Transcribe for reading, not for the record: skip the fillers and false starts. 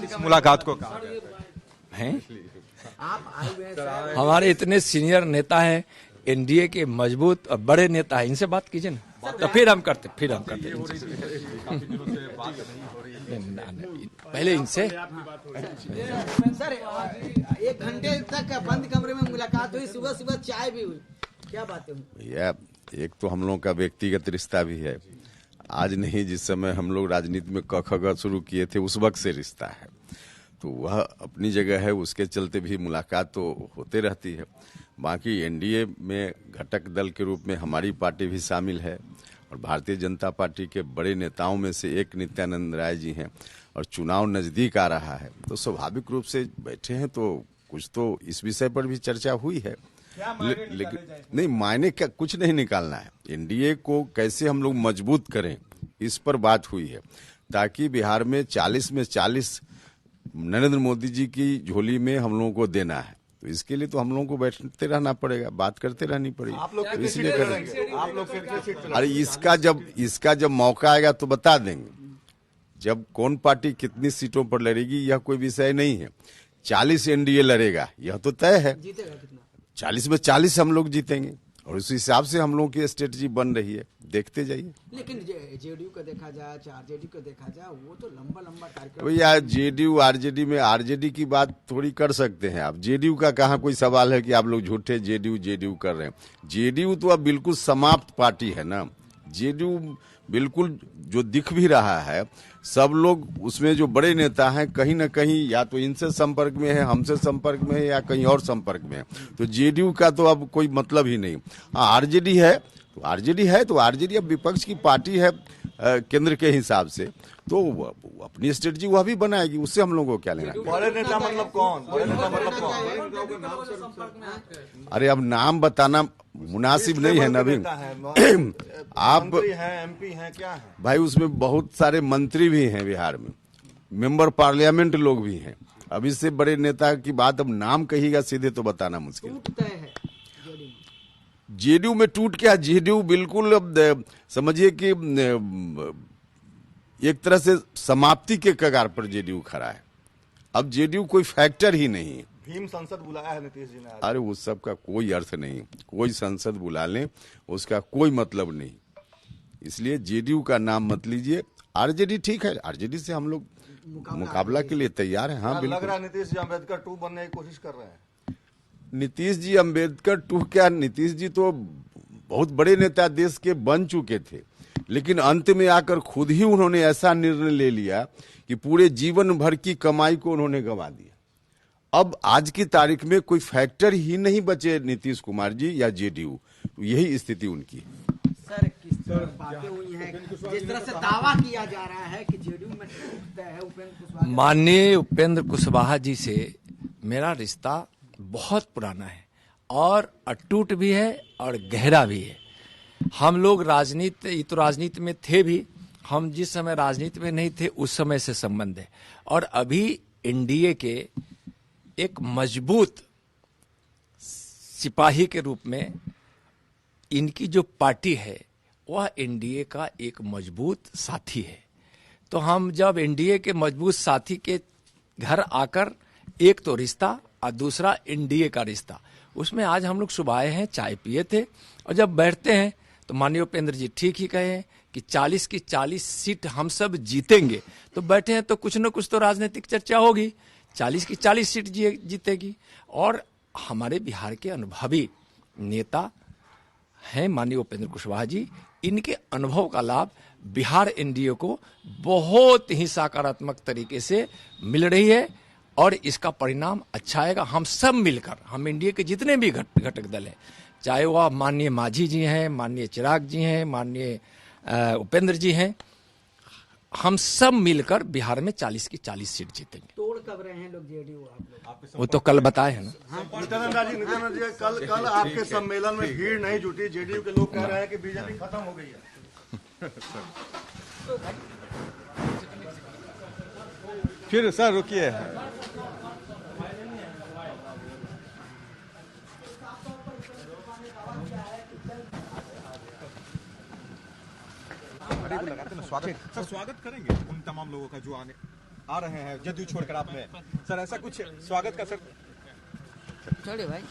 इस मुलाकात को कहा हैं? हमारे इतने सीनियर नेता हैं, एनडीए के मजबूत और बड़े नेता हैं, इनसे बात कीजिए ना, तो फिर हम करते पहले इनसे। सर 1 घंटे तक बंद कमरे में मुलाकात हुई, सुबह सुबह चाय भी हुई, क्या बातें हुई? या एक तो हम लोगों का व्यक्तिगत रिश्ता भी है, आज नहीं, जिस समय हम लोग राजनीति में क ख ग शुरू किए थे उस वक्त से रिश्ता है, तो वह अपनी जगह है, उसके चलते भी मुलाकात तो होते रहती है। बाकी एनडीए में घटक दल के रूप में हमारी पार्टी भी शामिल है और भारतीय जनता पार्टी के बड़े नेताओं में से एक नित्यानंद राय जी हैं और चुनाव नजदीक आ रहा है तो स्वाभाविक रूप से बैठे हैं, तो कुछ तो इस विषय पर भी चर्चा हुई है। लेकिन नहीं, मायने क्या, कुछ नहीं निकालना है, एनडीए को कैसे हम लोग मजबूत करें इस पर बात हुई है, ताकि बिहार में 40 में 40 नरेंद्र मोदी जी की झोली में हम लोगों को देना है, तो इसके लिए तो हम लोगों को बैठते रहना पड़ेगा, बात करते रहनी पड़ेगी। आप लोग तो इसलिए करेंगे। आप लोग अरे इसका जब मौका आएगा तो बता देंगे, जब कौन पार्टी कितनी सीटों पर लड़ेगी यह कोई विषय नहीं है। 40 एनडीए लड़ेगा यह तो तय है, जीतेगा कितना? 40 में 40 हम लोग जीतेंगे और उस हिसाब से हम लोगों की स्ट्रेटजी बन रही है, देखते जाइए। लेकिन जेडीयू को देखा जाए, आरजेडी को देखा जाए, वो तो लंबा कार्यक्रम। भैया जेडीयू आरजेडी में आरजेडी की बात थोड़ी कर सकते हैं आप, जेडीयू का कहाँ कोई सवाल है कि आप लोग झूठे जेडीयू कर रहे हैं। जेडीयू तो अब बिल्कुल समाप्त पार्टी है ना, जेडीयू बिल्कुल जो दिख भी रहा है, सब लोग उसमें जो बड़े नेता हैं कहीं ना कहीं या तो इनसे संपर्क में है, हमसे संपर्क में है या कहीं और संपर्क में है, तो जेडीयू का तो अब कोई मतलब ही नहीं। हाँ, आरजेडी है तो आरजेडी अब विपक्ष की पार्टी है केंद्र के हिसाब से, तो अपनी स्ट्रेटजी वह भी बनाएगी, उससे हम लोगों को क्या लेना। बड़े नेता मतलब कौन? अरे अब नाम बताना मुनासिब नहीं है नवीन। आप एमपी हैं, क्या है भाई, उसमें बहुत सारे मंत्री भी हैं बिहार में, मेंबर पार्लियामेंट लोग भी हैं। अब इससे बड़े नेता की बात अब नाम कहिएगा सीधे तो बताना मुश्किल। टूटता है जेडीयू में टूट क्या, जेडीयू बिल्कुल अब समझिए कि एक तरह से समाप्ति के कगार पर जेडीयू खड़ा है। अब जेडीयू कोई फैक्टर ही नहीं है। भीम संसद बुलाया है नीतीश जी ने। अरे उस सब का कोई अर्थ नहीं, कोई संसद बुला लें उसका कोई मतलब नहीं, इसलिए जेडीयू का नाम मत लीजिए। आरजेडी ठीक है, आरजेडी से हम लोग मुकाबला के लिए तैयार हैं। हाँ लग बिल्कुल। रहा है नीतीश जी अम्बेडकर 2 बनने की कोशिश कर रहे हैं। नीतीश जी अम्बेडकर 2 क्या, नीतीश जी तो बहुत बड़े नेता देश के बन चुके थे, लेकिन अंत में आकर खुद ही उन्होंने ऐसा निर्णय ले लिया कि पूरे जीवन भर की कमाई को उन्होंने गंवा दिया। अब आज की तारीख में कोई फैक्टर ही नहीं बचे नीतीश कुमार जी या जेडीयू, यही स्थिति उनकी है। सर किस तरह बातें हुई हैं, जिस तरह से दावा किया जा रहा है कि जेडीयू में टूटता है उपेंद्र कुशवाहा। माननीय उपेंद्र कुशवाहा जी से मेरा रिश्ता बहुत पुराना है और अटूट भी है और गहरा भी है। हम लोग राजनीति में थे भी, हम जिस समय राजनीति में नहीं थे उस समय से संबंध है, और अभी एनडीए के एक मजबूत सिपाही के रूप में इनकी जो पार्टी है वह एनडीए का एक मजबूत साथी है। तो हम जब एनडीए के मजबूत साथी के घर आकर, एक तो रिश्ता और दूसरा एनडीए का रिश्ता, उसमें आज हम लोग सुबह आए हैं, चाय पिए थे, और जब बैठते हैं तो माननीय उपेंद्र जी ठीक ही कहे हैं कि 40 की 40 सीट हम सब जीतेंगे। तो बैठे हैं तो कुछ न कुछ तो राजनीतिक चर्चा होगी, 40 की 40 सीट जीतेगी। और हमारे बिहार के अनुभवी नेता हैं माननीय उपेंद्र कुशवाहा जी, इनके अनुभव का लाभ बिहार एनडीए को बहुत ही सकारात्मक तरीके से मिल रही है और इसका परिणाम अच्छा आएगा। हम सब मिलकर, हम एनडीए के जितने भी घटक दल हैं, चाहे वह माननीय मांझी जी हैं, माननीय चिराग जी हैं, माननीय उपेंद्र जी हैं, हम सब मिलकर बिहार में 40 की 40 सीट जीतेंगे। तोड़ कब रहे हैं लोग जेडीयू आप लोग? वो तो कल बताए हैं ना। नित्यानंद जी कल आपके सम्मेलन में भीड़ नहीं जुटी, जेडीयू के लोग कह रहे हैं कि बीजेपी खत्म हो गई है। फिर सर रुकिए, लगाते ना स्वागत, सर स्वागत करेंगे उन तमाम लोगों का जो आने आ रहे हैं जदयू छोड़कर आप में, सर ऐसा कुछ स्वागत का सर छोड़े भाई